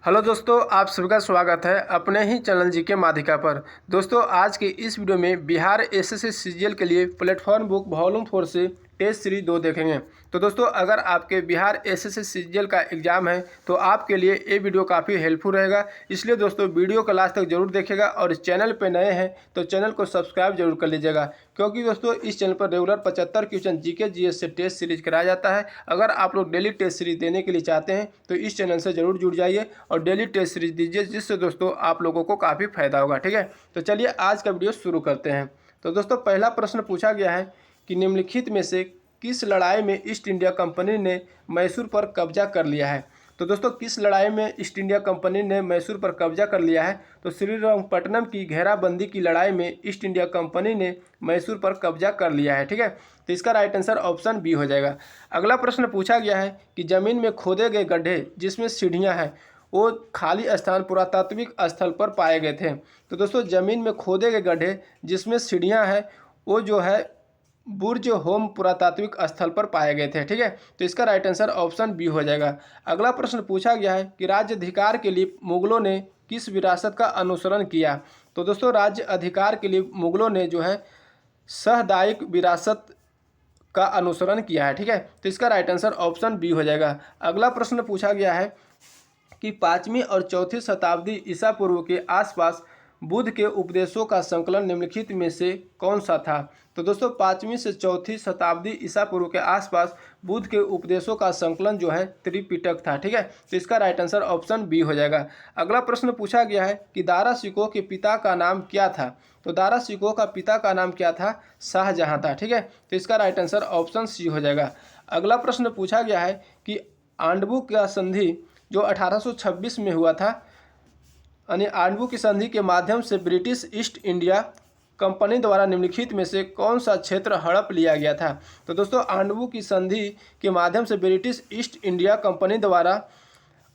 Hello दोस्तों, आप सभी का स्वागत है अपने ही चैनल जी के माध्यिका पर। दोस्तों, आज के इस वीडियो में बिहार एसएससी सीजीएल के लिए प्लेटफॉर्म बुक वॉल्यूम 4 से टेस्ट सीरीज 2 देखेंगे। तो दोस्तों, अगर आपके बिहार एसएससी सीजीएल का एग्जाम है तो आपके लिए ये वीडियो काफ़ी हेल्पफुल रहेगा। इसलिए दोस्तों, वीडियो को लास्ट तक जरूर देखिएगा और इस चैनल पर नए हैं तो चैनल को सब्सक्राइब जरूर कर लीजिएगा, क्योंकि दोस्तों इस चैनल पर रेगुलर 75 क्वेश्चन जीके जीएस से टेस्ट सीरीज कराया जाता है। अगर आप लोग डेली टेस्ट सीरीज देने के लिए चाहते हैं तो इस चैनल से जरूर जुड़ जाइए और डेली टेस्ट सीरीज दीजिए, जिससे दोस्तों आप लोगों को काफ़ी फायदा होगा। ठीक है, तो चलिए आज का वीडियो शुरू करते हैं। तो दोस्तों, पहला प्रश्न पूछा गया है कि निम्नलिखित में से किस लड़ाई में ईस्ट इंडिया कंपनी ने मैसूर पर कब्जा कर लिया है। तो दोस्तों, किस लड़ाई में ईस्ट इंडिया कंपनी ने मैसूर पर कब्जा कर लिया है। तो श्रीरंगपट्टनम की घेराबंदी की लड़ाई में ईस्ट इंडिया कंपनी ने मैसूर पर कब्जा कर लिया है। ठीक है, तो इसका राइट आंसर ऑप्शन बी हो जाएगा। अगला प्रश्न पूछा गया है कि जमीन में खोदे गए गड्ढे जिसमें सीढ़ियां हैं वो खाली स्थान पुरातात्विक स्थल पर पाए गए थे। तो दोस्तों, जमीन में खोदे गए गड्ढे जिसमें सीढ़ियां हैं वो जो है बुर्ज होम पुरातात्विक स्थल पर पाए गए थे। ठीक है, तो इसका राइट आंसर ऑप्शन बी हो जाएगा। अगला प्रश्न पूछा गया है कि राज्य अधिकार के लिए मुगलों ने किस विरासत का अनुसरण किया। तो दोस्तों, राज्य अधिकार के लिए मुगलों ने जो है सहदायिक विरासत का अनुसरण किया है। ठीक है, तो इसका राइट आंसर ऑप्शन बी हो जाएगा। अगला प्रश्न पूछा गया है कि 5वीं और 4वीं शताब्दी ईसा पूर्व के आसपास बुद्ध के उपदेशों का संकलन निम्नलिखित में से कौन सा था। तो दोस्तों, 5वीं से 4वीं शताब्दी ईसा पूर्व के आसपास बुद्ध के उपदेशों का संकलन जो है त्रिपिटक था। ठीक है, तो इसका राइट आंसर ऑप्शन बी हो जाएगा। अगला प्रश्न पूछा गया है कि दारा शिकोह के पिता का नाम क्या था। तो दारा शिकोह का पिता का नाम क्या था, शाहजहां था। ठीक है, तो इसका राइट आंसर ऑप्शन सी हो जाएगा। अगला प्रश्न पूछा गया है कि आंडबू का संधि जो 1826 में हुआ था, यानी आंडबू की संधि के माध्यम से ब्रिटिश ईस्ट इंडिया कंपनी द्वारा निम्नलिखित में से कौन सा क्षेत्र हड़प लिया गया था। तो दोस्तों, आंडबू की संधि के माध्यम से ब्रिटिश ईस्ट इंडिया कंपनी द्वारा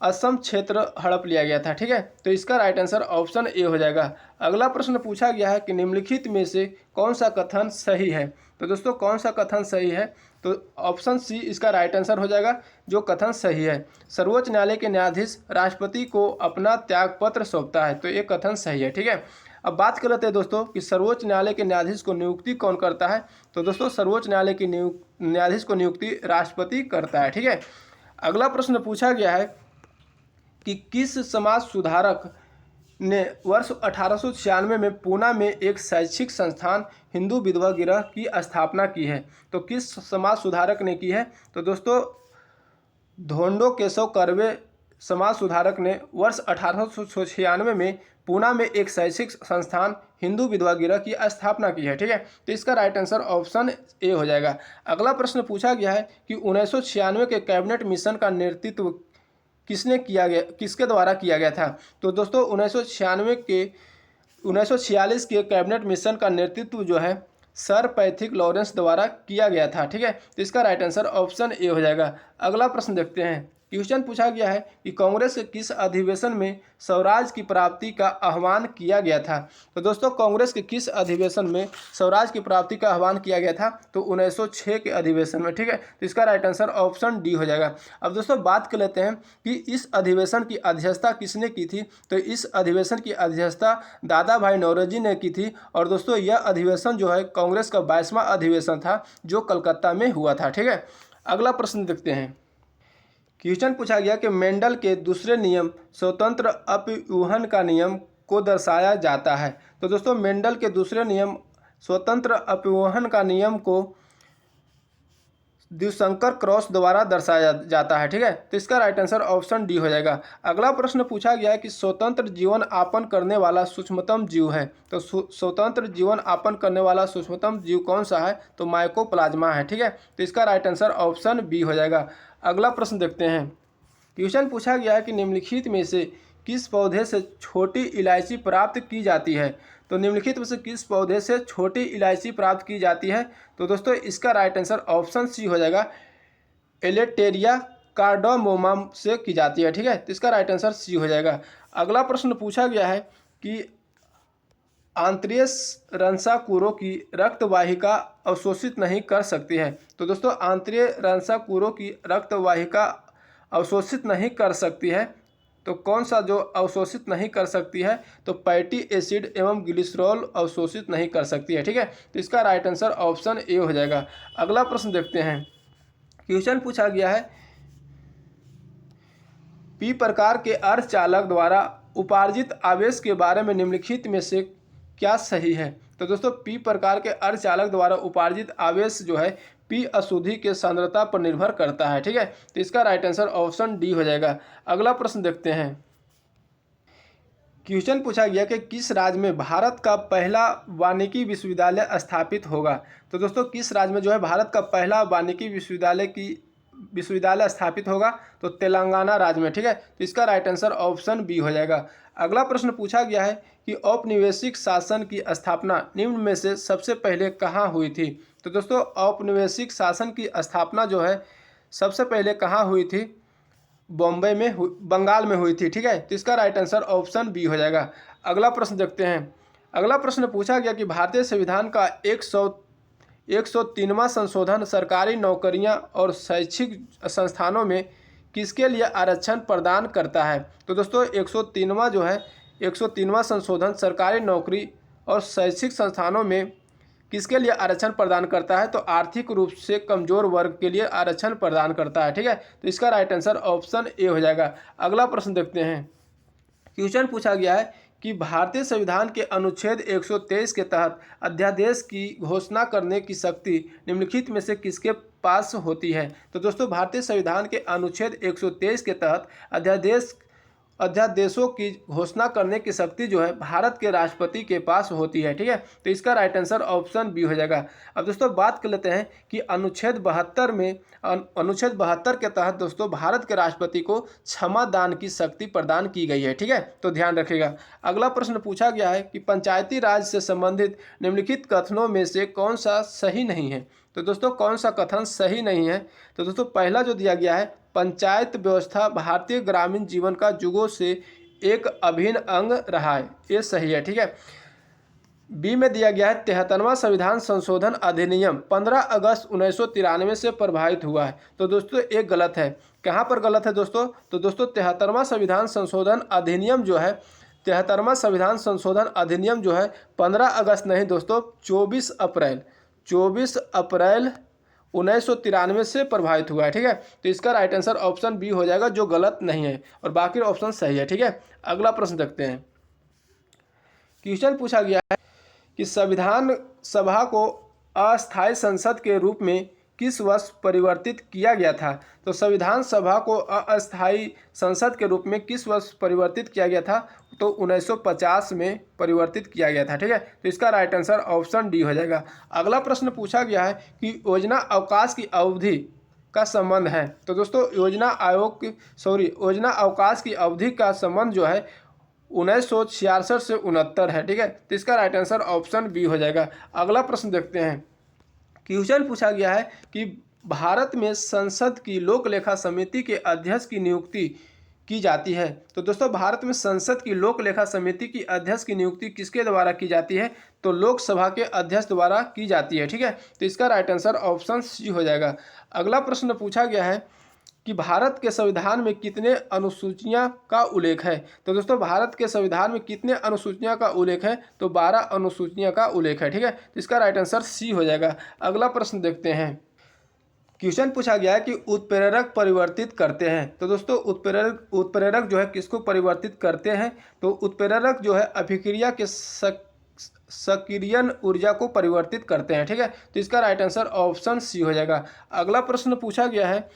असम क्षेत्र हड़प लिया गया था। ठीक है, तो इसका राइट आंसर ऑप्शन ए हो जाएगा। अगला प्रश्न पूछा गया है कि निम्नलिखित में से कौन सा कथन सही है। तो दोस्तों, कौन सा कथन सही है, तो ऑप्शन सी इसका राइट आंसर हो जाएगा। जो कथन सही है, सर्वोच्च न्यायालय के न्यायाधीश राष्ट्रपति को अपना त्यागपत्र सौंपता है, तो ये कथन सही है। ठीक है, अब बात कर लेते हैं दोस्तों कि सर्वोच्च न्यायालय के न्यायाधीश को नियुक्ति कौन करता है। तो दोस्तों, सर्वोच्च न्यायालय की न्यायाधीश को नियुक्ति राष्ट्रपति करता है। ठीक है, अगला प्रश्न पूछा गया है कि किस समाज सुधारक ने वर्ष 1896 में पूना में एक शैक्षिक संस्थान हिंदू विधवा गृह की स्थापना की है। तो किस समाज सुधारक ने की है। तो दोस्तों, धोंडो केशव कर्वे समाज सुधारक ने वर्ष 1896 में पूना में एक शैक्षिक संस्थान हिंदू विधवा गृह की स्थापना की है। ठीक है, तो इसका राइट आंसर ऑप्शन ए हो जाएगा। अगला प्रश्न पूछा गया है कि 1996 के कैबिनेट मिशन का नेतृत्व किसके द्वारा किया गया था। तो दोस्तों, 1946 के कैबिनेट मिशन का नेतृत्व जो है सर पैथिक लॉरेंस द्वारा किया गया था। ठीक है, तो इसका राइट आंसर ऑप्शन ए हो जाएगा। अगला प्रश्न देखते हैं। क्वेश्चन पूछा गया है कि कांग्रेस के किस अधिवेशन में स्वराज की प्राप्ति का आह्वान किया गया था। तो दोस्तों, कांग्रेस के किस अधिवेशन में स्वराज की प्राप्ति का आह्वान किया गया था। तो 1906 के अधिवेशन में। ठीक है, तो इसका राइट आंसर ऑप्शन डी हो जाएगा। अब दोस्तों, बात कर लेते हैं कि इस अधिवेशन की अध्यक्षता किसने की थी। तो इस अधिवेशन की अध्यक्षता दादा भाई नौरोजी ने की थी। और दोस्तों, यह अधिवेशन जो है कांग्रेस का 22वां अधिवेशन था जो कलकत्ता में हुआ था। ठीक है, अगला प्रश्न देखते हैं। क्वेश्चन पूछा गया कि मेंडल के दूसरे नियम स्वतंत्र अपव्यूहन का नियम को दर्शाया जाता है। तो दोस्तों, मेंडल के दूसरे नियम स्वतंत्र अपव्यूहन का नियम को द्विशंकर क्रॉस द्वारा दर्शाया जाता है। ठीक है, तो इसका राइट आंसर ऑप्शन डी हो जाएगा। अगला प्रश्न पूछा गया है कि स्वतंत्र जीवन यापन करने वाला सूक्ष्मतम जीव है। तो स्वतंत्र जीवन यापन करने वाला सूक्ष्मतम जीव कौन सा है। तो माइकोप्लाज्मा है। ठीक है, तो इसका राइट आंसर ऑप्शन बी हो जाएगा। अगला प्रश्न देखते हैं। क्वेश्चन पूछा गया है कि निम्नलिखित में से किस पौधे से छोटी इलायची प्राप्त की जाती है। तो निम्नलिखित में से किस पौधे से छोटी इलायची प्राप्त की जाती है। तो दोस्तों, इसका राइट आंसर ऑप्शन सी हो जाएगा। एलेटेरिया कार्डामोमम से की जाती है। ठीक है, तो इसका राइट आंसर सी हो जाएगा। अगला प्रश्न पूछा गया है कि आंतरीय रंसाकूरों की रक्तवाहिका अवशोषित नहीं कर सकती है। तो दोस्तों, आंतरीय रंसाकूरों की रक्तवाहिका अवशोषित नहीं कर सकती है तो कौन सा जो अवशोषित नहीं कर सकती है, तो फैटी एसिड एवं ग्लिसरॉल अवशोषित नहीं कर सकती है। ठीक है, तो इसका राइट आंसर ऑप्शन ए हो जाएगा। अगला प्रश्न देखते हैं। क्वेश्चन पूछा गया है, पी प्रकार के अर्धचालक द्वारा उपार्जित आवेश के बारे में निम्नलिखित में से क्या सही है। तो दोस्तों पी प्रकार के अर्धचालक द्वारा उपार्जित आवेश जो है पी अशुद्धि के सांद्रता पर निर्भर करता है। ठीक है, तो इसका राइट आंसर ऑप्शन डी हो जाएगा। अगला प्रश्न देखते हैं। क्वेश्चन पूछा गया कि किस राज्य में भारत का पहला वानिकी विश्वविद्यालय स्थापित होगा। तो दोस्तों किस राज्य में जो है भारत का पहला वानिकी विश्वविद्यालय स्थापित होगा, तो तेलंगाना राज्य में। ठीक है, तो इसका राइट आंसर ऑप्शन बी हो जाएगा। अगला प्रश्न पूछा गया है कि औपनिवेशिक शासन की स्थापना निम्न में से सबसे पहले कहाँ हुई थी। तो दोस्तों औपनिवेशिक शासन की स्थापना जो है सबसे पहले कहाँ हुई थी, बंगाल में हुई थी। ठीक है, तो इसका राइट आंसर ऑप्शन बी हो जाएगा। अगला प्रश्न देखते हैं। अगला प्रश्न पूछा गया कि भारतीय संविधान का 103वां संशोधन सरकारी नौकरियां और शैक्षिक संस्थानों में किसके लिए आरक्षण प्रदान करता है। तो दोस्तों 103वां संशोधन सरकारी नौकरी और शैक्षिक संस्थानों में किसके लिए आरक्षण प्रदान करता है, तो आर्थिक रूप से कमजोर वर्ग के लिए आरक्षण प्रदान करता है। ठीक है, तो इसका राइट आंसर ऑप्शन ए हो जाएगा। अगला प्रश्न देखते हैं। क्वेश्चन पूछा गया है कि भारतीय संविधान के अनुच्छेद 123 के तहत अध्यादेश की घोषणा करने की शक्ति निम्नलिखित में से किसके पास होती है। तो दोस्तों भारतीय संविधान के अनुच्छेद 123 के तहत अध्यादेशों की घोषणा करने की शक्ति जो है भारत के राष्ट्रपति के पास होती है। ठीक है, तो इसका राइट आंसर ऑप्शन बी हो जाएगा। अब दोस्तों बात कर लेते हैं कि अनुच्छेद 72 के तहत दोस्तों भारत के राष्ट्रपति को क्षमा दान की शक्ति प्रदान की गई है। ठीक है, तो ध्यान रखिएगा। अगला प्रश्न पूछा गया है कि पंचायती राज से संबंधित निम्नलिखित कथनों में से कौन सा सही नहीं है। तो दोस्तों कौन सा कथन सही नहीं है, तो दोस्तों पहला जो दिया गया है, पंचायत व्यवस्था भारतीय ग्रामीण जीवन का युगों से एक अभिन्न अंग रहा है, ये सही है। ठीक है, बी में दिया गया है 73वां संविधान संशोधन अधिनियम 15 अगस्त 1993 से प्रभावित हुआ है। तो दोस्तों एक गलत है। कहाँ पर गलत है दोस्तों, तो दोस्तों 73वां संविधान संशोधन अधिनियम जो है 73वां संविधान संशोधन अधिनियम जो है 15 अगस्त नहीं दोस्तों 24 अप्रैल 1993 से प्रभावित हुआ है। ठीक है, तो इसका राइट आंसर ऑप्शन बी हो जाएगा, जो गलत नहीं है, और बाकी ऑप्शन सही है। ठीक है, अगला प्रश्न देखते हैं। क्वेश्चन पूछा गया है कि संविधान सभा को अस्थायी संसद के रूप में किस वर्ष परिवर्तित किया गया था। तो संविधान सभा को अस्थायी संसद के रूप में किस वर्ष परिवर्तित किया गया था, तो 1950 में परिवर्तित किया गया था। ठीक है, तो इसका राइट आंसर ऑप्शन डी हो जाएगा। अगला प्रश्न पूछा गया है कि योजना अवकाश की अवधि का संबंध है। तो दोस्तों योजना अवकाश की अवधि का संबंध जो है 1966 से 69 है। ठीक है, तो इसका राइट आंसर ऑप्शन बी हो जाएगा। अगला प्रश्न देखते हैं। क्वेश्चन पूछा गया है कि भारत में संसद की लोक लेखा समिति के अध्यक्ष की नियुक्ति की जाती है। तो दोस्तों भारत में संसद की लोक लेखा समिति की अध्यक्ष की नियुक्ति किसके द्वारा की जाती है, तो लोकसभा के अध्यक्ष द्वारा की जाती है। ठीक है, तो इसका राइट आंसर ऑप्शन सी हो जाएगा। अगला प्रश्न पूछा गया है कि भारत के संविधान में कितने अनुसूचियां का उल्लेख है। तो दोस्तों भारत के संविधान में कितने अनुसूचियां का उल्लेख है, तो 12 अनुसूचियां का उल्लेख है। ठीक है, तो इसका राइट आंसर सी हो जाएगा। अगला प्रश्न देखते हैं। क्वेश्चन पूछा गया है कि उत्प्रेरक परिवर्तित करते हैं। तो दोस्तों उत्प्रेरक जो है किसको परिवर्तित करते हैं, तो उत्प्रेरक जो है अभिक्रिया के सक्रियण ऊर्जा को परिवर्तित करते हैं। ठीक है, तो इसका राइट आंसर ऑप्शन सी हो जाएगा। अगला प्रश्न पूछा गया है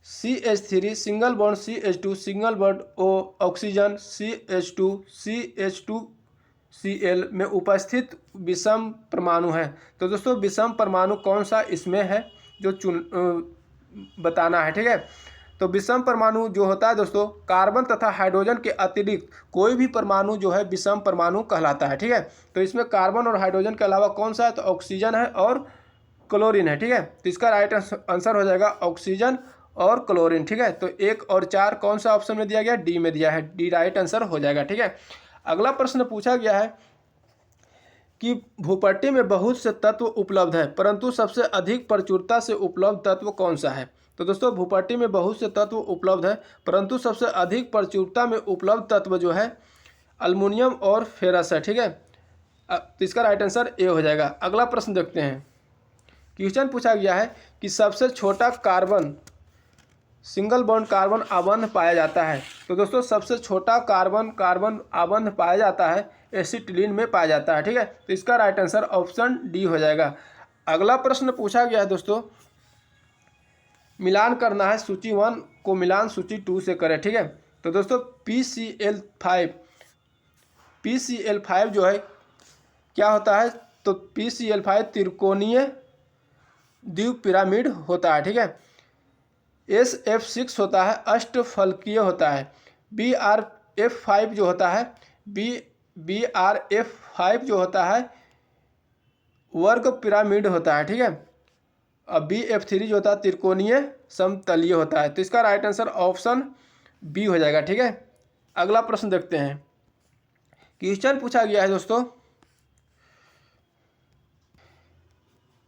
CH3 single bond CH2 single bond O oxygen CH2 CH2Cl में उपस्थित विषम परमाणु है। तो दोस्तों विषम परमाणु कौन सा इसमें है जो बताना है। ठीक है, तो विषम परमाणु जो होता है दोस्तों कार्बन तथा हाइड्रोजन के अतिरिक्त कोई भी परमाणु जो है विषम परमाणु कहलाता है। ठीक है, तो इसमें कार्बन और हाइड्रोजन के अलावा कौन सा है, तो ऑक्सीजन है और क्लोरीन है। ठीक है, तो इसका राइट आंसर हो जाएगा ऑक्सीजन और क्लोरीन। ठीक है, तो 1 और 4 कौन सा ऑप्शन में दिया गया, डी में दिया है, डी राइट आंसर हो जाएगा। ठीक है, अगला प्रश्न पूछा गया है कि भूपट्टी में बहुत से तत्व उपलब्ध है परंतु सबसे अधिक प्रचुरता से उपलब्ध तत्व कौन सा है। तो दोस्तों भूपट्टी में बहुत से तत्व उपलब्ध है, परंतु सबसे अधिक प्रचुरता में उपलब्ध तत्व जो है अल्युमिनियम और फेरस है। ठीक है, तो इसका राइट आंसर ए हो जाएगा। अगला प्रश्न देखते हैं। क्वेश्चन पूछा गया है कि सबसे छोटा कार्बन सिंगल बॉन्ड कार्बन आबंध पाया जाता है। तो दोस्तों सबसे छोटा कार्बन आबंध पाया जाता है एसिटिलीन में पाया जाता है। ठीक है, तो इसका राइट आंसर ऑप्शन डी हो जाएगा। अगला प्रश्न पूछा गया है दोस्तों, मिलान करना है सूची 1 को मिलान सूची 2 से करें। ठीक है, तो दोस्तों PCl5 जो है क्या होता है, तो PCl5 त्रिकोणीय द्विपिरामिड होता है। ठीक है, SF6 होता है अष्टफलकीय होता है। BRF5 जो होता है BRF5 जो होता है वर्ग पिरामिड होता है। ठीक है, अब BF3 जो होता है त्रिकोणीय समतलीय होता है। तो इसका राइट आंसर ऑप्शन बी हो जाएगा। ठीक है, अगला प्रश्न देखते हैं। क्वेश्चन पूछा गया है दोस्तों,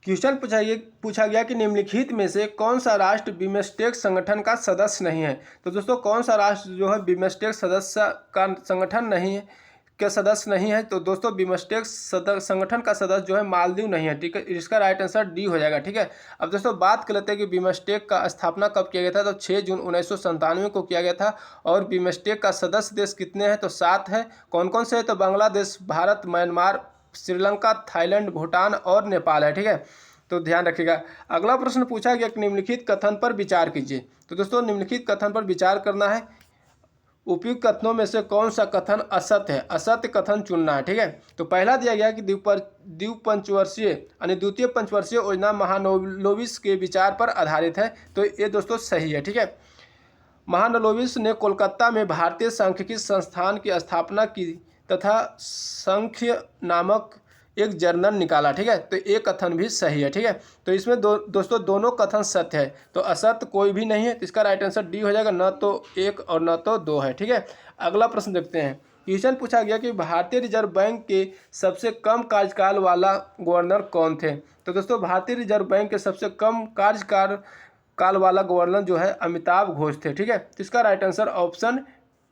पूछा गया कि निम्नलिखित में से कौन सा राष्ट्र बिमस्टेक संगठन का सदस्य नहीं है। तो दोस्तों कौन सा राष्ट्र जो है बिमस्टेक सदस्य का संगठन नहीं है, के सदस्य नहीं है, तो दोस्तों बिमस्टेक संगठन का सदस्य जो है मालदीव नहीं है। ठीक है, इसका राइट आंसर डी हो जाएगा। ठीक है, अब दोस्तों बात कर लेते हैं कि बिमस्टेक का स्थापना कब किया गया था, तो 6 जून 1997 को किया गया था। और बिमस्टेक का सदस्य देश कितने हैं, तो 7 है। कौन कौन से है, तो बांग्लादेश, भारत, म्यांमार, श्रीलंका, थाईलैंड, भूटान और नेपाल है। ठीक है, तो ध्यान रखिएगा। अगला प्रश्न पूछा गया कि निम्नलिखित कथन पर विचार कीजिए। तो दोस्तों निम्नलिखित कथन पर विचार करना है, उपयुक्त कथनों में से कौन सा कथन असत्य है, असत्य कथन चुनना है। ठीक है, तो पहला दिया गया कि द्विपंचवर्षीय यानी द्वितीय पंचवर्षीय योजना महालनोबिस के विचार पर आधारित है, तो ये दोस्तों सही है। ठीक है, महालनोबिस ने कोलकाता में भारतीय सांख्यिकी संस्थान की स्थापना की तथा सांख्य नामक एक जर्नल निकाला। ठीक है, तो ये कथन भी सही है। ठीक है, तो इसमें दोस्तों दोनों कथन सत्य है, तो असत्य कोई भी नहीं है। तो इसका राइट आंसर डी हो जाएगा, न तो 1 और न तो 2 है। ठीक है, अगला प्रश्न देखते हैं। क्वेश्चन पूछा गया कि भारतीय रिजर्व बैंक के सबसे कम कार्यकाल वाला गवर्नर कौन थे। तो दोस्तों भारतीय रिजर्व बैंक के सबसे कम कार्यकाल वाला गवर्नर जो है अमिताभ घोष थे। ठीक है, तो इसका राइट आंसर ऑप्शन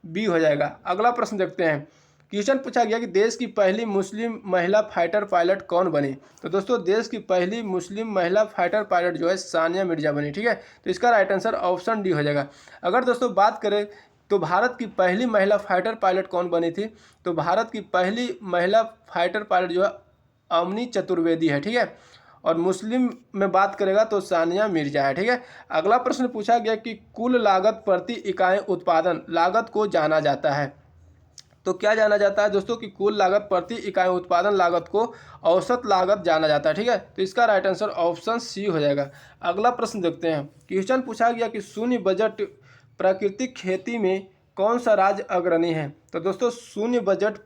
बी हो जाएगा। अगला प्रश्न देखते हैं। क्वेश्चन पूछा गया कि देश की पहली मुस्लिम महिला फाइटर पायलट कौन बनी। तो दोस्तों देश की पहली मुस्लिम महिला फाइटर पायलट जो है सानिया मिर्जा बनी। ठीक है, तो इसका राइट आंसर ऑप्शन डी हो जाएगा। अगर दोस्तों बात करें तो भारत की पहली महिला फाइटर पायलट कौन बनी थी, तो भारत की पहली महिला फाइटर पायलट जो है अवनी चतुर्वेदी है। ठीक है, और मुस्लिम में बात करेगा तो सानिया मिर्जा है। ठीक है, अगला प्रश्न पूछा गया कि कुल लागत प्रति इकाई उत्पादन लागत को जाना जाता है। तो क्या जाना जाता है दोस्तों कि कुल लागत प्रति इकाई उत्पादन लागत को औसत लागत जाना जाता है। ठीक है, तो इसका राइट आंसर ऑप्शन सी हो जाएगा। अगला प्रश्न देखते हैं। क्वेश्चन पूछा गया कि शून्य बजट प्राकृतिक खेती में कौन सा राज्य अग्रणी है। तो दोस्तों शून्य बजट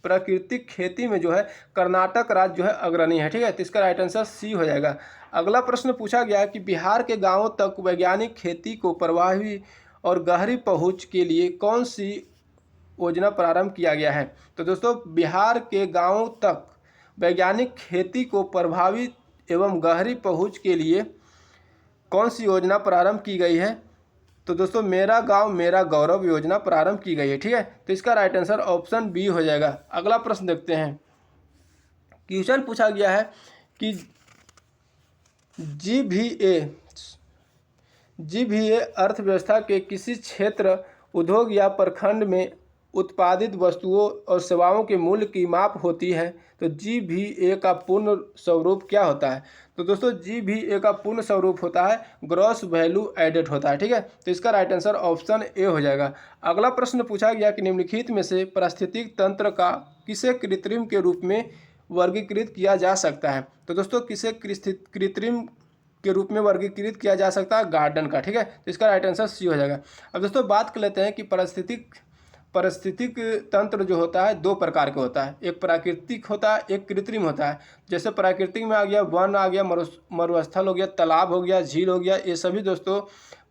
प्राकृतिक खेती में जो है कर्नाटक राज्य जो है अग्रणी है। ठीक है, तो इसका राइट आंसर सी हो जाएगा। अगला प्रश्न पूछा गया कि बिहार के गाँवों तक वैज्ञानिक खेती को प्रभावी और गहरी पहुँच के लिए कौन सी योजना प्रारंभ किया गया है। तो दोस्तों बिहार के गांवों तक वैज्ञानिक खेती को प्रभावी एवं गहरी पहुंच के लिए कौन सी योजना प्रारंभ की गई है, तो दोस्तों मेरा गांव मेरा गौरव योजना प्रारंभ की गई है। ठीक है, तो इसका राइट आंसर ऑप्शन बी हो जाएगा। अगला प्रश्न देखते हैं। क्वेश्चन पूछा गया है कि जीवीए अर्थव्यवस्था के किसी क्षेत्र, उद्योग या प्रखंड में उत्पादित वस्तुओं और सेवाओं के मूल्य की माप होती है। तो जीवीए का पूर्ण स्वरूप क्या होता है। तो दोस्तों जीवीए का पूर्ण स्वरूप होता है ग्रॉस वैल्यू एडेड होता है। ठीक है, तो इसका राइट आंसर ऑप्शन ए हो जाएगा। अगला प्रश्न पूछा गया कि निम्नलिखित में से पारिस्थितिक तंत्र का किसे कृत्रिम के रूप में वर्गीकृत किया जा सकता है। तो दोस्तों किसे कृत्रिम के रूप में वर्गीकृत किया जा सकता है, गार्डन का। ठीक है, तो इसका राइट आंसर सी हो जाएगा। अब दोस्तों बात कर लेते हैं कि पारिस्थितिक तंत्र जो होता है 2 प्रकार के होता है, एक प्राकृतिक होता है, एक कृत्रिम होता है। जैसे प्राकृतिक में आ गया वन आ गया, मरुस्थल हो गया, तालाब हो गया, झील हो गया, ये सभी दोस्तों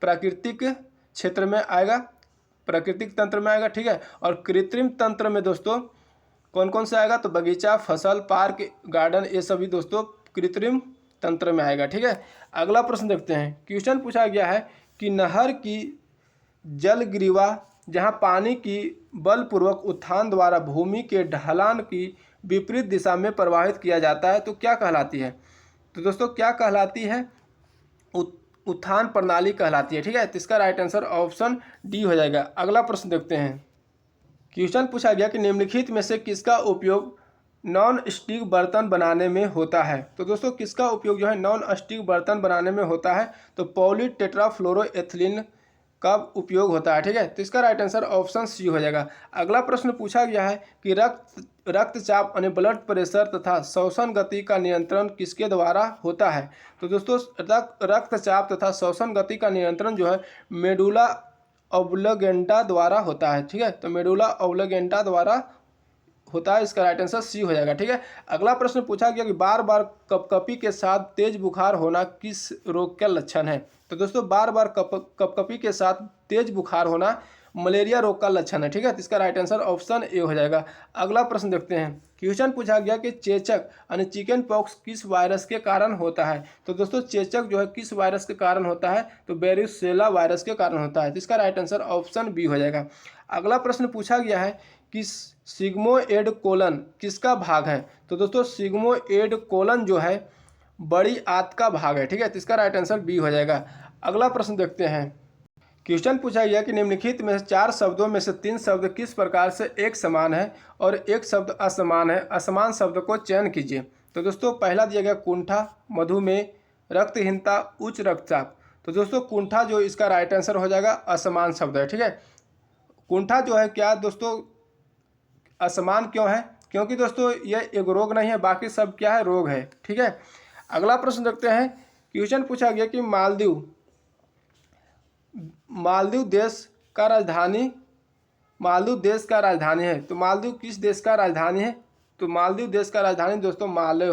प्राकृतिक क्षेत्र में आएगा, प्राकृतिक तंत्र में आएगा। ठीक है, और कृत्रिम तंत्र में दोस्तों कौन कौन सा आएगा, तो बगीचा, फसल, पार्क, गार्डन, ये सभी दोस्तों कृत्रिम तंत्र में आएगा। ठीक है, अगला प्रश्न देखते हैं। क्वेश्चन पूछा गया है कि नहर की जलग्रीवा जहाँ पानी की बलपूर्वक उत्थान द्वारा भूमि के ढलान की विपरीत दिशा में प्रवाहित किया जाता है तो क्या कहलाती है? तो दोस्तों क्या कहलाती है? उत्थान प्रणाली कहलाती है। ठीक है, तो इसका राइट आंसर ऑप्शन डी हो जाएगा। अगला प्रश्न देखते हैं। क्वेश्चन पूछा गया कि निम्नलिखित में से किसका उपयोग नॉन स्टिक बर्तन बनाने में होता है? तो दोस्तों किसका उपयोग जो है नॉन स्टिक बर्तन बनाने में होता है? तो पॉली टेट्राफ्लोरोएथिलीन का उपयोग होता है। ठीक है, तो इसका राइट आंसर ऑप्शन सी हो जाएगा। अगला प्रश्न पूछा गया है कि रक्तचाप यानी ब्लड प्रेशर तथा श्वसन गति का नियंत्रण किसके द्वारा होता है? तो दोस्तों रक्तचाप तथा श्वसन गति का नियंत्रण जो है मेडुला ऑब्लिगेंटा द्वारा होता है। ठीक है, तो मेडुला ऑब्लिगेंटा द्वारा होता है। इसका राइट आंसर सी हो जाएगा। ठीक है, अगला प्रश्न पूछा गया कि बार बार कपकपी के साथ तेज बुखार होना किस रोग का लक्षण है? तो दोस्तों बार बार कपकपी के साथ तेज बुखार होना मलेरिया रोग का लक्षण है। ठीक है, तो इसका राइट आंसर ऑप्शन ए हो जाएगा। अगला प्रश्न देखते हैं। क्वेश्चन पूछा गया कि चेचक यानी चिकन पॉक्स किस वायरस के कारण होता है? तो दोस्तों चेचक जो है किस वायरस के कारण होता है? तो वेरिसेला वायरस के कारण होता है। तो इसका राइट आंसर ऑप्शन बी हो जाएगा। अगला प्रश्न पूछा गया है कि सिग्मोइड कोलन किसका भाग है? तो दोस्तों सिग्मोइड कोलन जो है बड़ी आंत का भाग है। ठीक है, तो इसका राइट आंसर बी हो जाएगा। अगला प्रश्न देखते हैं। क्वेश्चन पूछा गया कि निम्नलिखित में से 4 शब्दों में से 3 शब्द किस प्रकार से एक समान है और एक शब्द असमान है? असमान शब्द को चयन कीजिए। तो दोस्तों पहला दिया गया कुंठा, मधुमेह, रक्तहीनता, उच्च रक्तचाप। तो दोस्तों कुंठा जो इसका राइट आंसर हो जाएगा असमान शब्द है। ठीक है, कुंठा जो है क्या दोस्तों असमान क्यों है? क्योंकि दोस्तों यह एक रोग नहीं है, बाकी सब क्या है रोग है। ठीक है, अगला प्रश्न देखते हैं। क्वेश्चन पूछा गया कि मालदीव देश का राजधानी है। तो मालदीव किस देश का राजधानी है? तो मालदीव देश का राजधानी दोस्तों माले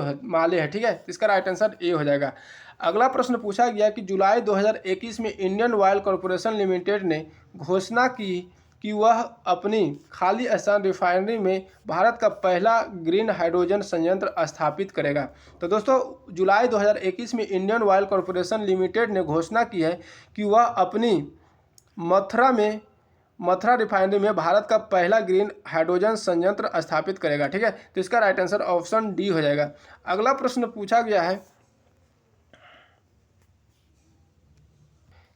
है। ठीक है, इसका राइट आंसर ए हो जाएगा। अगला प्रश्न पूछा गया कि जुलाई 2021 में इंडियन ऑयल कॉरपोरेशन लिमिटेड ने घोषणा की कि वह अपनी खाली स्थान रिफाइनरी में भारत का पहला ग्रीन हाइड्रोजन संयंत्र स्थापित करेगा। तो दोस्तों जुलाई 2021 में इंडियन ऑयल कॉरपोरेशन लिमिटेड ने घोषणा की है कि वह अपनी मथुरा रिफाइनरी में भारत का पहला ग्रीन हाइड्रोजन संयंत्र स्थापित करेगा। ठीक है, तो इसका राइट आंसर ऑप्शन डी हो जाएगा। अगला प्रश्न पूछा गया है।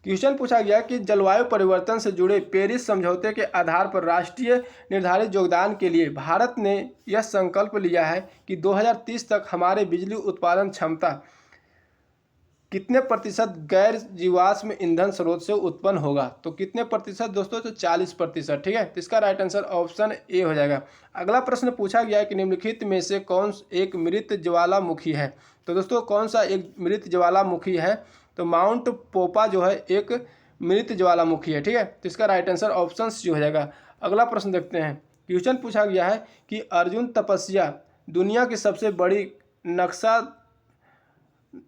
क्वेश्चन पूछा गया कि जलवायु परिवर्तन से जुड़े पेरिस समझौते के आधार पर राष्ट्रीय निर्धारित योगदान के लिए भारत ने यह संकल्प लिया है कि 2030 तक हमारे बिजली उत्पादन क्षमता कितने प्रतिशत गैर जीवाश्म ईंधन स्रोत से उत्पन्न होगा? तो कितने प्रतिशत दोस्तों? तो 40%। ठीक है, तो इसका राइट आंसर ऑप्शन ए हो जाएगा। अगला प्रश्न पूछा गया है कि निम्नलिखित में से कौन एक मृत ज्वालामुखी है? तो दोस्तों कौन सा एक मृत ज्वालामुखी है? तो माउंट पोपा जो है एक मृत ज्वालामुखी है। ठीक है, तो इसका राइट आंसर ऑप्शन सी हो जाएगा। अगला प्रश्न देखते हैं। क्वेश्चन पूछा गया है कि अर्जुन तपस्या दुनिया की सबसे बड़ी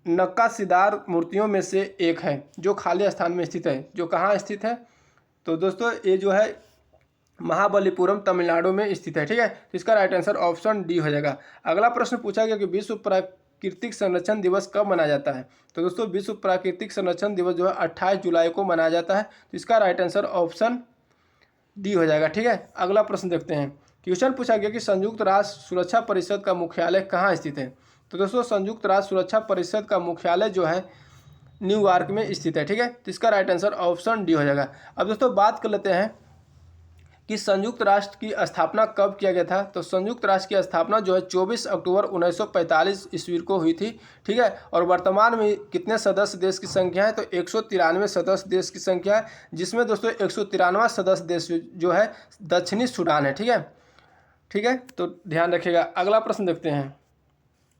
नक्काशीदार मूर्तियों में से एक है जो खाली स्थान में स्थित है। जो कहाँ स्थित है? तो दोस्तों ये जो है महाबलीपुरम तमिलनाडु में स्थित है। ठीक है, तो इसका राइट आंसर ऑप्शन डी हो जाएगा। अगला प्रश्न पूछा गया कि विश्व प्राकृतिक संरक्षण दिवस कब मनाया जाता है? तो दोस्तों विश्व प्राकृतिक संरक्षण दिवस जो है 28 जुलाई को मनाया जाता है। तो इसका राइट आंसर ऑप्शन डी हो जाएगा। ठीक है, अगला प्रश्न देखते हैं। क्वेश्चन पूछा गया कि संयुक्त राष्ट्र सुरक्षा परिषद का मुख्यालय कहाँ स्थित है? तो दोस्तों संयुक्त राष्ट्र सुरक्षा परिषद का मुख्यालय जो है न्यूयॉर्क में स्थित है। ठीक है, तो इसका राइट आंसर ऑप्शन डी हो जाएगा। अब दोस्तों बात कर लेते हैं कि संयुक्त राष्ट्र की स्थापना कब किया गया था? तो संयुक्त राष्ट्र की स्थापना जो है 24 अक्टूबर 1945 ईस्वी को हुई थी। ठीक है, और वर्तमान में कितने सदस्य देश की संख्या है? तो 193 सदस्य देश की संख्या है, जिसमें दोस्तों 193वां सदस्य देश जो है दक्षिणी सूडान है। ठीक है, तो ध्यान रखिएगा। अगला प्रश्न देखते हैं।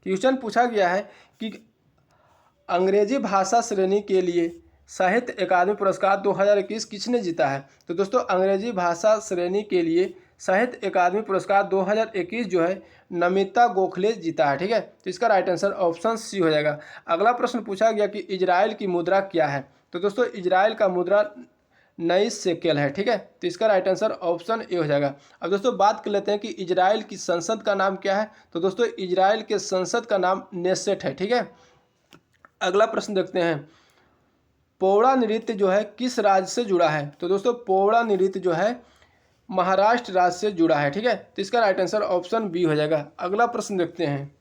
क्वेश्चन पूछा गया है कि अंग्रेजी भाषा श्रेणी के लिए साहित्य अकादमी पुरस्कार 2021 किसने जीता है? तो दोस्तों अंग्रेजी भाषा श्रेणी के लिए साहित्य अकादमी पुरस्कार 2021 जो है नमिता गोखले जीता है। ठीक है, तो इसका राइट आंसर ऑप्शन सी हो जाएगा। अगला प्रश्न पूछा गया कि इजराइल की मुद्रा क्या है? तो दोस्तों इजराइल का मुद्रा नई शेकेल है। ठीक है, तो इसका राइट आंसर ऑप्शन ए हो जाएगा। अब दोस्तों बात कर लेते हैं कि इजराइल की संसद का नाम क्या है? तो दोस्तों इजराइल के संसद का नाम नेसेट है। ठीक है, अगला प्रश्न देखते हैं, पोवड़ा नृत्य जो है किस राज्य से जुड़ा है? तो दोस्तों पोवड़ा नृत्य जो है महाराष्ट्र राज्य से जुड़ा है। ठीक है, तो इसका राइट आंसर ऑप्शन बी हो जाएगा। अगला प्रश्न देखते हैं,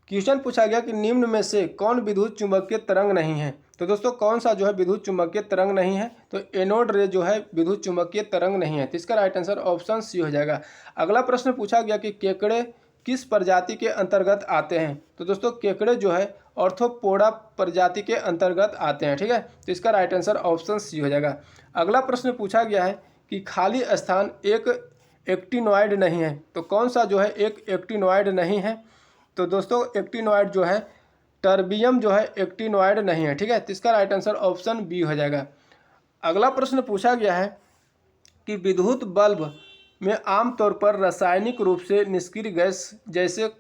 क्वेश्चन पूछा गया कि निम्न में से कौन विद्युत चुंबकीय तरंग नहीं है? तो दोस्तों कौन सा जो है विद्युत चुंबकीय तरंग नहीं है? तो एनोड रे जो है विद्युत चुंबकीय तरंग नहीं है, तो इसका राइट आंसर ऑप्शन सी हो जाएगा। अगला प्रश्न पूछा गया कि केकड़े किस प्रजाति के अंतर्गत आते हैं? तो दोस्तों केकड़े जो है ऑर्थोपोडा प्रजाति के अंतर्गत आते हैं। ठीक है, तो इसका राइट आंसर ऑप्शन सी हो जाएगा। अगला प्रश्न पूछा गया है कि खाली स्थान एक एक्टिनॉइड नहीं है, तो कौन सा जो है एक एक्टिनॉइड नहीं है? तो दोस्तों एक्टिनॉइड जो है टर्बियम जो है एक्टिनॉइड नहीं है। ठीक है, तो इसका राइट आंसर ऑप्शन बी हो जाएगा। अगला प्रश्न पूछा गया है कि विद्युत बल्ब में आमतौर पर रासायनिक रूप से निष्क्रिय गैस जैसे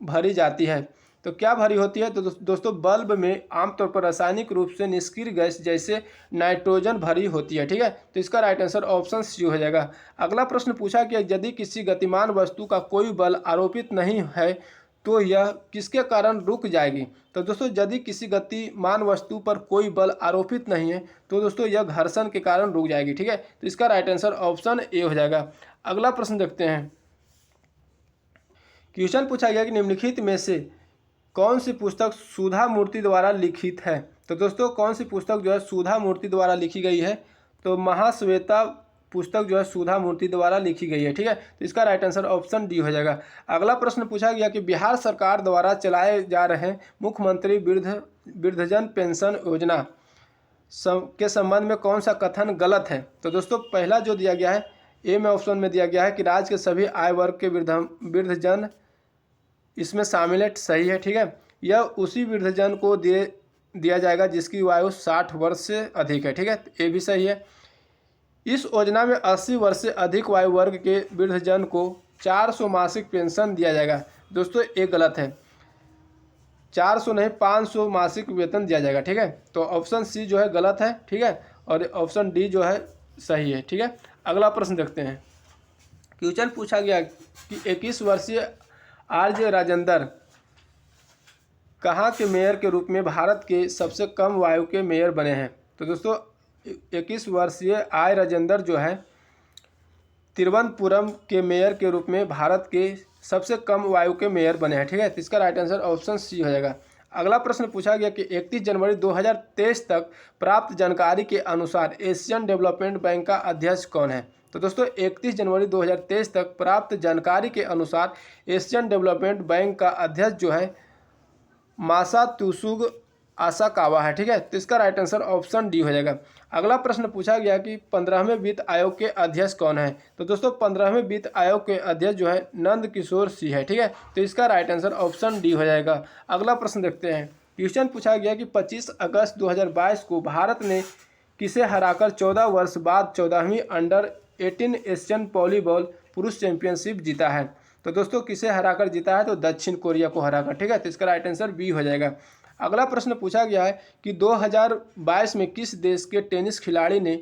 भरी जाती है, तो क्या भरी होती है? तो दोस्तों बल्ब में आमतौर पर रासायनिक रूप से निष्क्रिय गैस जैसे नाइट्रोजन भरी होती है। ठीक है, तो इसका राइट आंसर ऑप्शन सी हो जाएगा। अगला प्रश्न पूछा कि यदि किसी गतिमान वस्तु का कोई बल आरोपित नहीं है तो यह किसके कारण रुक जाएगी? तो दोस्तों यदि किसी गतिमान वस्तु पर कोई बल आरोपित नहीं है तो दोस्तों यह घर्षण के कारण रुक जाएगी। ठीक है, तो इसका राइट आंसर ऑप्शन ए हो जाएगा। अगला प्रश्न देखते हैं, क्वेश्चन पूछा गया कि निम्नलिखित में से कौन सी पुस्तक सुधा मूर्ति द्वारा लिखित है? तो दोस्तों कौन सी पुस्तक जो है सुधा मूर्ति द्वारा लिखी गई है? तो महाश्वेता पुस्तक जो है सुधा मूर्ति द्वारा लिखी गई है। ठीक है, तो इसका राइट आंसर ऑप्शन डी हो जाएगा। अगला प्रश्न पूछा गया कि बिहार सरकार द्वारा चलाए जा रहे मुख्यमंत्री वृद्धजन पेंशन योजना के संबंध में कौन सा कथन गलत है? तो दोस्तों पहला जो दिया गया है ए में ऑप्शन में दिया गया है कि राज्य के सभी आय वर्ग के वृद्धजन इसमें शामिल है, सही है। ठीक है, यह उसी वृद्धजन को दिया जाएगा जिसकी आयु 60 वर्ष से अधिक है। ठीक है, ये भी सही है। इस योजना में 80 वर्ष से अधिक आयु वर्ग के वृद्धजन को 400 मासिक पेंशन दिया जाएगा। दोस्तों ये गलत है, 400 नहीं 500 मासिक वेतन दिया जाएगा। ठीक है, तो ऑप्शन सी जो है गलत है। ठीक है, और ऑप्शन डी जो है सही है। ठीक है, अगला प्रश्न देखते हैं, क्वेश्चन पूछा गया कि 21 वर्षीय आरजे राजेंद्र कहाँ के मेयर के रूप में भारत के सबसे कम वायु के मेयर बने हैं? तो दोस्तों 21 वर्षीय आर राजेंद्र जो है तिरुवनंतपुरम के मेयर के रूप में भारत के सबसे कम वायु के मेयर बने हैं। ठीक है, तो इसका राइट आंसर ऑप्शन सी हो जाएगा। अगला प्रश्न पूछा गया कि 31 जनवरी 2023 तक प्राप्त जानकारी के अनुसार एशियन डेवलपमेंट बैंक का अध्यक्ष कौन है? तो दोस्तों 31 जनवरी 2023 तक प्राप्त जानकारी के अनुसार एशियन डेवलपमेंट बैंक का अध्यक्ष जो है मासात्सुगो आसाकावा है। ठीक है, तो इसका राइट आंसर ऑप्शन डी हो जाएगा। अगला प्रश्न पूछा गया कि 15वें वित्त आयोग के अध्यक्ष कौन है? तो दोस्तों 15वें वित्त आयोग के अध्यक्ष जो है नंद किशोर सिंह है। ठीक है, तो इसका राइट आंसर ऑप्शन डी हो जाएगा। अगला प्रश्न देखते हैं, क्वेश्चन पूछा गया कि 25 अगस्त 2022 को भारत ने किसे हराकर 14 वर्ष बाद 14वीं अंडर 18 एशियन वॉलीबॉल पुरुष चैंपियनशिप जीता है? तो दोस्तों किसे हराकर जीता है? तो दक्षिण कोरिया को हराकर। ठीक है, तो इसका राइट आंसर बी हो जाएगा। अगला प्रश्न पूछा गया है कि 2022 में किस देश के टेनिस खिलाड़ी ने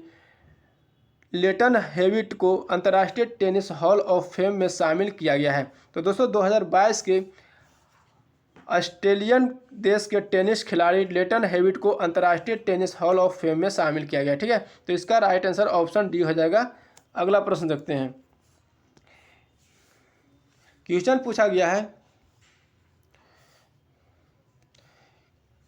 लेटन हेविट को अंतर्राष्ट्रीय टेनिस हॉल ऑफ फेम में शामिल किया गया है? तो दोस्तों 2022 के ऑस्ट्रेलियन देश के टेनिस खिलाड़ी लेटन हेविट को अंतर्राष्ट्रीय टेनिस हॉल ऑफ फेम में शामिल किया गया। ठीक है, तो इसका राइट आंसर ऑप्शन डी हो जाएगा। अगला प्रश्न देखते हैं, क्वेश्चन पूछा गया है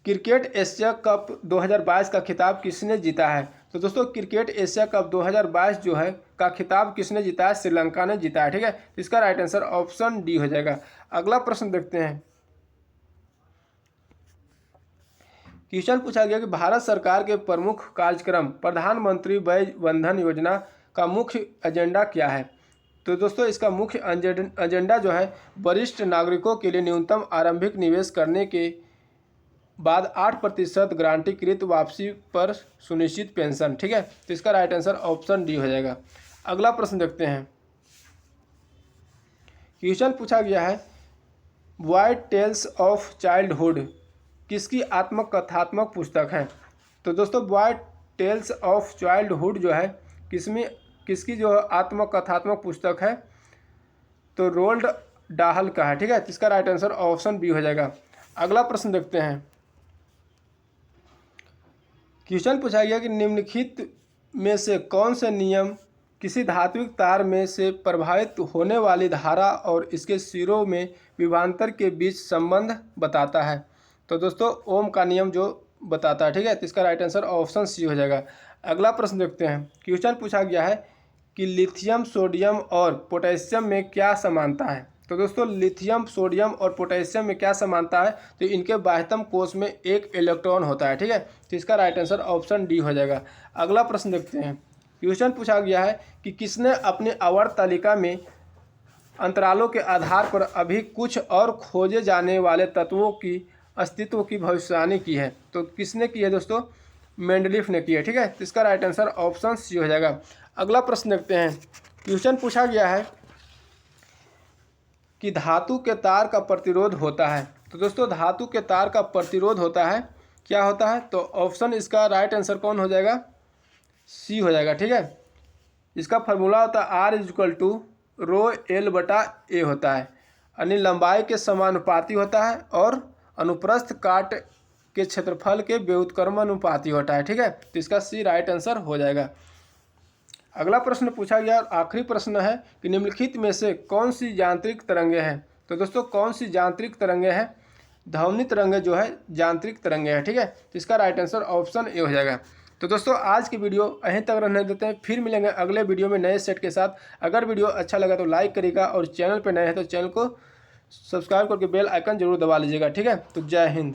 क्रिकेट एशिया कप 2022 का खिताब किसने जीता है? तो दोस्तों क्रिकेट एशिया कप 2022 जो है का खिताब किसने जीता है? श्रीलंका ने जीता है। ठीक है, तो इसका राइट आंसर ऑप्शन डी हो जाएगा। अगला प्रश्न देखते हैं, क्वेश्चन पूछा गया कि भारत सरकार के प्रमुख कार्यक्रम प्रधानमंत्री वय वंदन योजना का मुख्य एजेंडा क्या है? तो दोस्तों इसका मुख्य एजेंडा जो है वरिष्ठ नागरिकों के लिए न्यूनतम आरंभिक निवेश करने के बाद 8% गारंटीकृत वापसी पर सुनिश्चित पेंशन। ठीक है, तो इसका राइट आंसर ऑप्शन डी हो जाएगा। अगला प्रश्न देखते हैं, क्वेश्चन पूछा गया है व्हाइट टेल्स ऑफ चाइल्डहुड किसकी आत्मकथात्मक पुस्तक है? तो दोस्तों व्हाइट टेल्स ऑफ चाइल्डहुड जो है किसकी जो आत्मकथात्मक पुस्तक है? तो रोल्ड डाहल का है। ठीक है, तो इसका राइट आंसर ऑप्शन बी हो जाएगा। अगला प्रश्न देखते हैं, क्वेश्चन पूछा गया कि निम्नलिखित में से कौन से नियम किसी धात्विक तार में से प्रभावित होने वाली धारा और इसके सिरों में विभवांतर के बीच संबंध बताता है। तो दोस्तों ओम का नियम जो बताता है, ठीक है। तो इसका राइट आंसर ऑप्शन सी हो जाएगा। अगला प्रश्न देखते हैं। क्वेश्चन पूछा गया है कि लिथियम, सोडियम और पोटेशियम में क्या समानता है। तो दोस्तों लिथियम, सोडियम और पोटेशियम में क्या समानता है, तो इनके बाह्यतम कोश में एक इलेक्ट्रॉन होता है, ठीक है। तो इसका राइट आंसर ऑप्शन डी हो जाएगा। अगला प्रश्न देखते हैं। क्वेश्चन पूछा गया है कि किसने अपनी आवर्त तालिका में अंतरालों के आधार पर अभी कुछ और खोजे जाने वाले तत्वों की अस्तित्व की भविष्यवाणी की है। तो किसने की है दोस्तों, मेंडलीफ ने की है, ठीक है। तो इसका राइट आंसर ऑप्शन सी हो जाएगा। अगला प्रश्न देखते हैं। क्वेश्चन पूछा गया है कि धातु के तार का प्रतिरोध होता है। तो दोस्तों धातु के तार का प्रतिरोध होता है, क्या होता है, तो ऑप्शन इसका राइट आंसर कौन हो जाएगा, सी हो जाएगा, ठीक है। इसका फार्मूला होता है R is equal to rho L बटा ए होता है, यानी लंबाई के समानुपाती होता है और अनुप्रस्थ काट के क्षेत्रफल के व्युत्क्रमानुपाती होता है, ठीक है। तो इसका सी राइट आंसर हो जाएगा। अगला प्रश्न पूछा गया और आखिरी प्रश्न है कि निम्नलिखित में से कौन सी यांत्रिक तरंगें हैं। तो दोस्तों कौन सी यांत्रिक तरंगें हैं, ध्वनि तरंगें जो है यांत्रिक तरंगें हैं, ठीक है। तो इसका राइट आंसर ऑप्शन ए हो जाएगा। तो दोस्तों आज की वीडियो यहीं तक रहने देते हैं, फिर मिलेंगे अगले वीडियो में नए सेट के साथ। अगर वीडियो अच्छा लगा तो लाइक करिएगा और चैनल पर नए हैं तो चैनल को सब्सक्राइब करके बेल आइकन जरूर दबा लीजिएगा, ठीक है। तो जय हिंद।